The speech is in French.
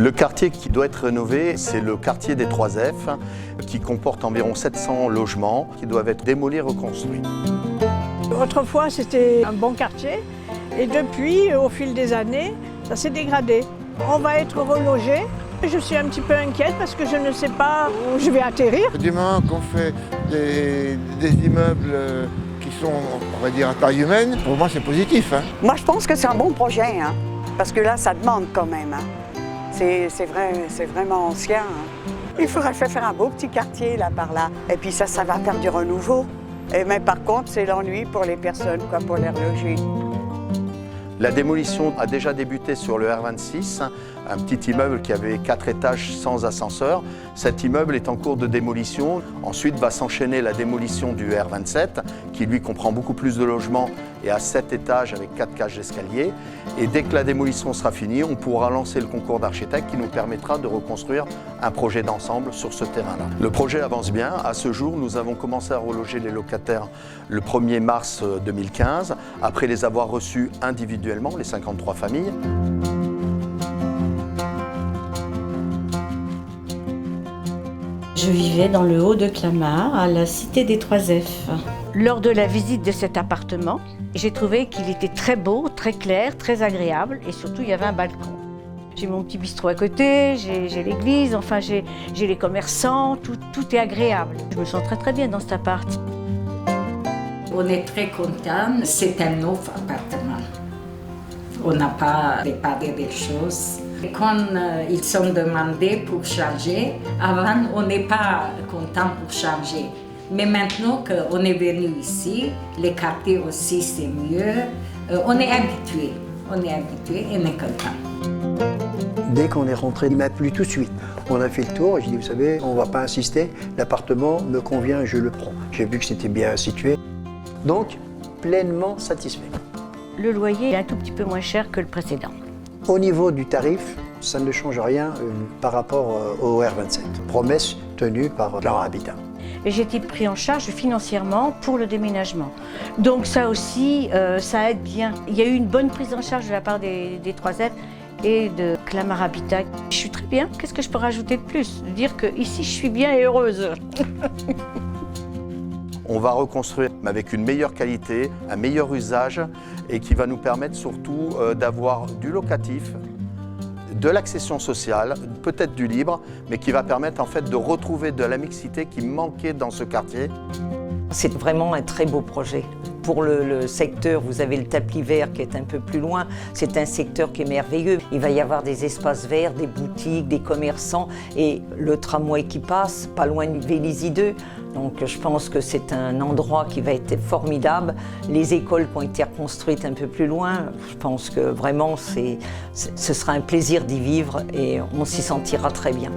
Le quartier qui doit être rénové, c'est le quartier des 3F, qui comporte environ 700 logements qui doivent être démolis et reconstruits. Autrefois, c'était un bon quartier et depuis, au fil des années, ça s'est dégradé. On va être relogé. Je suis un petit peu inquiète parce que je ne sais pas où je vais atterrir. Du moment qu'on fait des immeubles qui sont, on va dire, à taille humaine, pour moi c'est positif. Moi je pense que c'est un bon projet, parce que là ça demande quand même. C'est vraiment ancien. Il faudrait faire un beau petit quartier là par là. Et puis ça va faire du renouveau. Mais par contre c'est l'ennui pour les personnes, pour les reloger. La démolition a déjà débuté sur le R26, un petit immeuble qui avait 4 étages sans ascenseur. Cet immeuble est en cours de démolition. Ensuite va s'enchaîner la démolition du R27, qui lui comprend beaucoup plus de logements et a 7 étages avec 4 cages d'escalier. Et dès que la démolition sera finie, on pourra lancer le concours d'architectes qui nous permettra de reconstruire un projet d'ensemble sur ce terrain-là. Le projet avance bien. À ce jour, nous avons commencé à reloger les locataires le 1er mars 2015, après les avoir reçus individuellement, les 53 familles. Je vivais dans le haut de Clamart, à la cité des 3F. Lors de la visite de cet appartement, j'ai trouvé qu'il était très beau, très clair, très agréable et surtout il y avait un balcon. J'ai mon petit bistrot à côté, j'ai l'église, enfin j'ai les commerçants, tout est agréable. Je me sens très bien dans cet appart. On est très contents, c'est un nouveau appartement. On n'a pas réparé des choses. Quand ils sont demandés pour changer, avant on n'est pas content pour changer. Mais maintenant qu'on est venu ici, les quartiers aussi c'est mieux, on est habitué et on est content. Dès qu'on est rentré, il m'a plu tout de suite. On a fait le tour et j'ai dit, vous savez, on ne va pas insister, l'appartement me convient, je le prends. J'ai vu que c'était bien situé, donc pleinement satisfait. Le loyer est un tout petit peu moins cher que le précédent. Au niveau du tarif, ça ne change rien par rapport au R27. Promesse tenue par Clamart Habitat. Et j'ai été pris en charge financièrement pour le déménagement. Donc ça aussi, ça aide bien. Il y a eu une bonne prise en charge de la part des 3F et de Clamart Habitat. Je suis très bien. Qu'est-ce que je peux rajouter de plus? Dire qu'ici, je suis bien et heureuse. On va reconstruire avec une meilleure qualité, un meilleur usage et qui va nous permettre surtout d'avoir du locatif, de l'accession sociale, peut-être du libre, mais qui va permettre en fait de retrouver de la mixité qui manquait dans ce quartier. C'est vraiment un très beau projet. Pour le secteur, vous avez le tapis vert qui est un peu plus loin. C'est un secteur qui est merveilleux. Il va y avoir des espaces verts, des boutiques, des commerçants et le tramway qui passe, pas loin de Vélizy 2. Donc je pense que c'est un endroit qui va être formidable. Les écoles qui ont été reconstruites un peu plus loin, je pense que vraiment ce sera un plaisir d'y vivre et on s'y sentira très bien.